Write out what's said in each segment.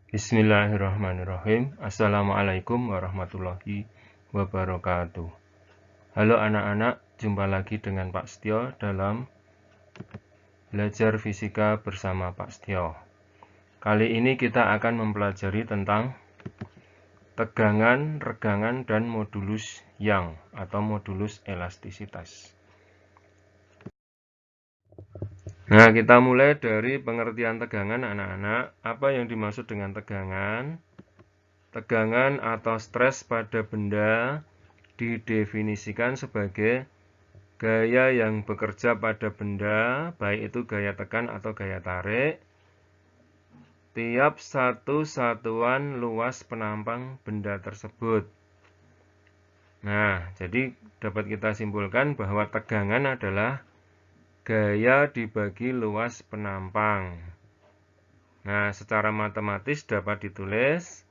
Bismillahirrahmanirrahim. Assalamualaikum warahmatullahi wabarakatuh. Halo anak-anak, jumpa lagi dengan Pak Setio dalam belajar fisika bersama Pak Setio. Kali ini kita akan mempelajari tentang tegangan, regangan, dan modulus Young atau modulus elastisitas. Nah, kita mulai dari pengertian tegangan anak-anak. Apa yang dimaksud dengan tegangan? Tegangan atau stres pada benda didefinisikan sebagai gaya yang bekerja pada benda, baik itu gaya tekan atau gaya tarik, tiap satu satuan luas penampang benda tersebut. Nah, jadi dapat kita simpulkan bahwa tegangan adalah gaya dibagi luas penampang. Nah, secara matematis dapat ditulis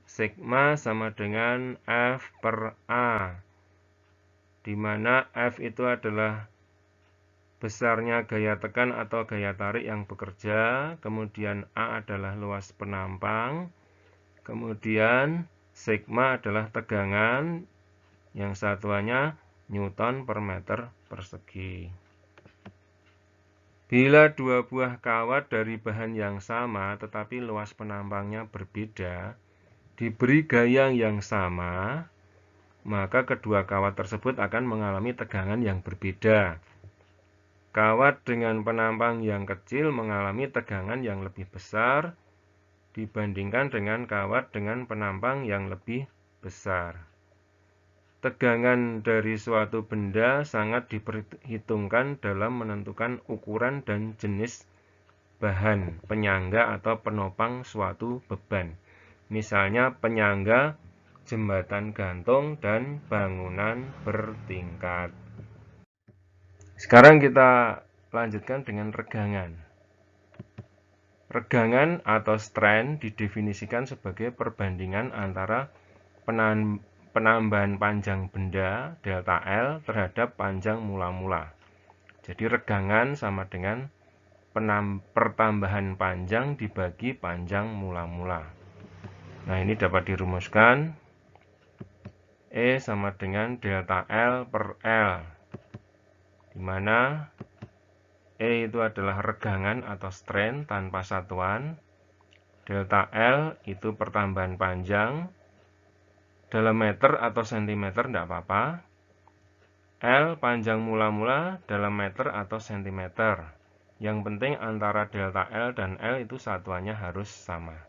sigma sama dengan F per A, di mana F itu adalah besarnya gaya tekan atau gaya tarik yang bekerja, kemudian A adalah luas penampang, kemudian sigma adalah tegangan yang satuannya Newton per meter persegi. Bila dua buah kawat dari bahan yang sama tetapi luas penampangnya berbeda, diberi gaya yang sama, maka kedua kawat tersebut akan mengalami tegangan yang berbeda. Kawat dengan penampang yang kecil mengalami tegangan yang lebih besar dibandingkan dengan kawat dengan penampang yang lebih besar. Tegangan dari suatu benda sangat diperhitungkan dalam menentukan ukuran dan jenis bahan penyangga atau penopang suatu beban. Misalnya penyangga jembatan gantung dan bangunan bertingkat. Sekarang kita lanjutkan dengan regangan. Regangan atau strain didefinisikan sebagai perbandingan antara penambahan panjang benda delta L terhadap panjang mula-mula. Jadi regangan sama dengan pertambahan panjang dibagi panjang mula-mula. Nah, ini dapat dirumuskan E sama dengan delta L per L, di mana E itu adalah regangan atau strain tanpa satuan, delta L itu pertambahan panjang, dalam meter atau sentimeter tidak apa-apa, L panjang mula-mula dalam meter atau sentimeter. Yang penting antara delta L dan L itu satuannya harus sama.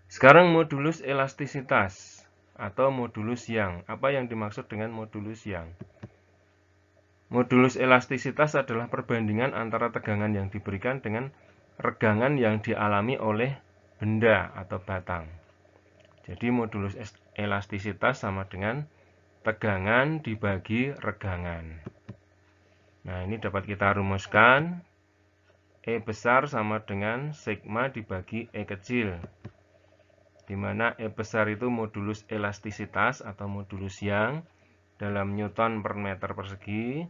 Sekarang modulus elastisitas atau modulus Young. Apa yang dimaksud dengan modulus Young? Modulus elastisitas adalah perbandingan antara tegangan yang diberikan dengan regangan yang dialami oleh benda atau batang. Jadi modulus elastisitas sama dengan tegangan dibagi regangan. Nah, ini dapat kita rumuskan. E besar sama dengan sigma dibagi E kecil, di mana E besar itu modulus elastisitas atau modulus Young dalam Newton per meter persegi.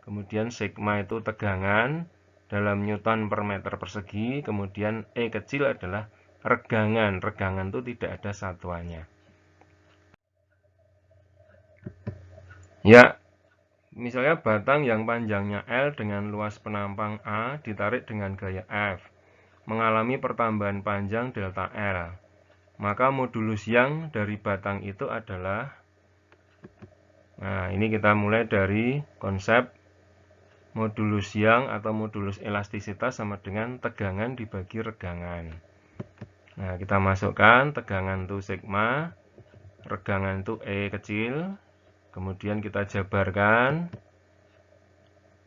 Kemudian sigma itu tegangan dalam Newton per meter persegi. Kemudian E kecil adalah regangan. Regangan itu tidak ada satuannya. Ya, misalnya batang yang panjangnya L dengan luas penampang A ditarik dengan gaya F, mengalami pertambahan panjang delta L. Maka modulus Young dari batang itu adalah, nah ini kita mulai dari konsep modulus Young atau modulus elastisitas sama dengan tegangan dibagi regangan. Nah, kita masukkan tegangan itu sigma, regangan itu E kecil, kemudian kita jabarkan.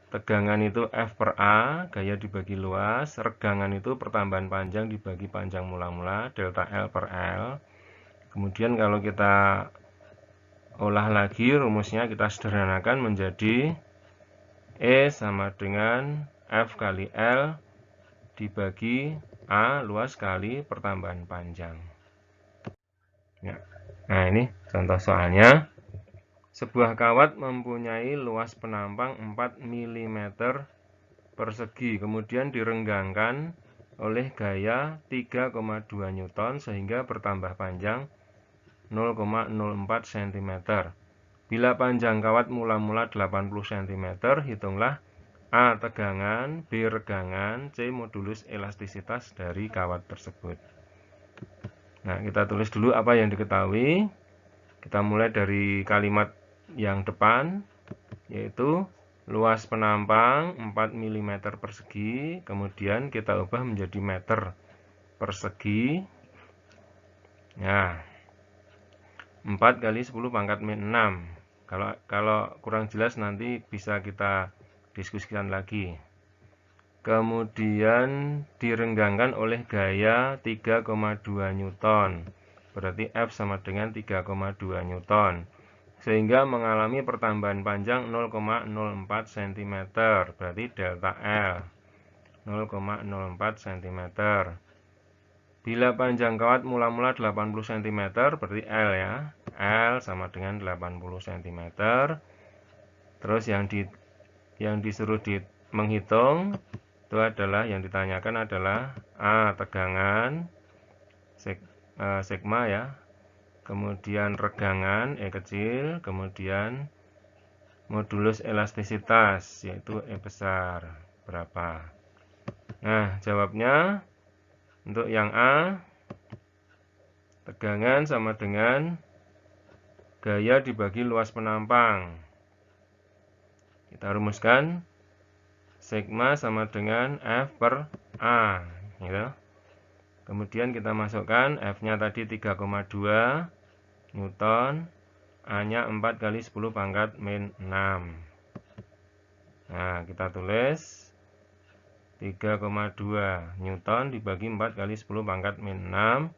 Tegangan itu F per A, gaya dibagi luas, regangan itu pertambahan panjang dibagi panjang mula-mula, delta L per L. Kemudian kalau kita olah lagi rumusnya, kita sederhanakan menjadi E sama dengan F kali L dibagi A luas kali pertambahan panjang. Ya. Nah, ini contoh soalnya. Sebuah kawat mempunyai luas penampang 4 mm persegi, kemudian direnggangkan oleh gaya 3,2 Newton sehingga bertambah panjang 0,04 cm. Bila panjang kawat mula-mula 80 cm, hitunglah A. Tegangan, B. Regangan, C. Modulus elastisitas dari kawat tersebut. Nah, kita tulis dulu apa yang diketahui. Kita mulai dari kalimat yang depan, yaitu luas penampang 4 mm persegi, kemudian kita ubah menjadi meter persegi. Nah, 4 kali 10 pangkat min 6. Kalau kurang jelas nanti bisa kita diskusikan lagi. Kemudian direnggangkan oleh gaya 3,2 Newton. Berarti F sama dengan 3,2 Newton. Sehingga mengalami pertambahan panjang 0,04 cm. Berarti delta L 0,04 cm. Bila panjang kawat mula-mula 80 cm, berarti L ya. L sama dengan 80 cm. Terus yang disuruh menghitung itu adalah, yang ditanyakan adalah A. Tegangan sigma ya, kemudian regangan E kecil, kemudian modulus elastisitas yaitu E besar berapa. Nah, jawabnya untuk yang A, tegangan sama dengan gaya dibagi luas penampang. Kita rumuskan sigma sama dengan F per A, gitu. Kemudian kita masukkan F-nya tadi 3,2 Newton, A-nya 4 kali 10 pangkat min 6. Nah, kita tulis 3,2 Newton dibagi 4 kali 10 pangkat min 6.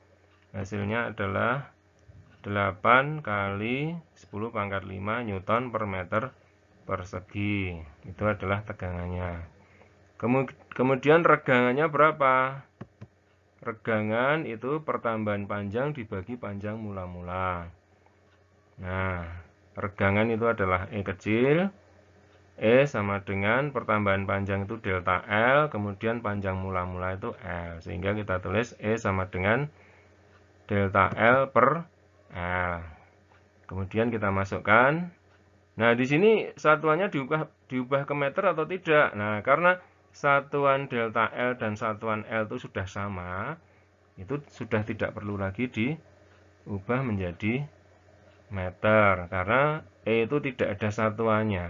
Hasilnya adalah 8 kali 10 pangkat 5 Newton per meter persegi. Itu adalah tegangannya. Kemudian regangannya berapa? Regangan itu pertambahan panjang dibagi panjang mula-mula. Nah, regangan itu adalah E kecil. E sama dengan pertambahan panjang itu delta L, kemudian panjang mula-mula itu L. Sehingga kita tulis E sama dengan delta L per L. Kemudian kita masukkan. Nah, di sini satuannya diubah ke meter atau tidak? Nah, karena satuan delta L dan satuan L itu sudah sama, itu sudah tidak perlu lagi diubah menjadi meter, karena E itu tidak ada satuannya.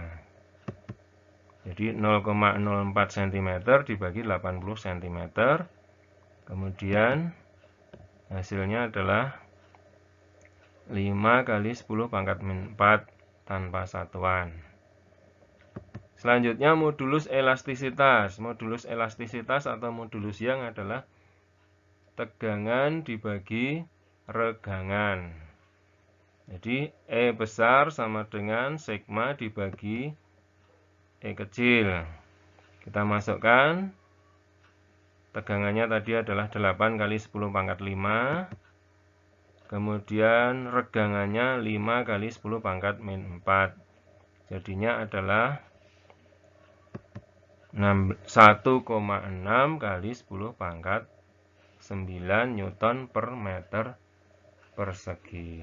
Jadi 0,04 cm dibagi 80 cm. Kemudian hasilnya adalah 5 kali 10 pangkat min 4 tanpa satuan. Selanjutnya modulus elastisitas. Modulus elastisitas atau modulus Young adalah tegangan dibagi regangan. Jadi E besar sama dengan sigma dibagi E kecil. Kita masukkan. Tegangannya tadi adalah 8 kali 10 pangkat 5. Kemudian regangannya 5 kali 10 pangkat min 4. Jadinya adalah 1,6 kali 10 pangkat 9 Newton per meter persegi.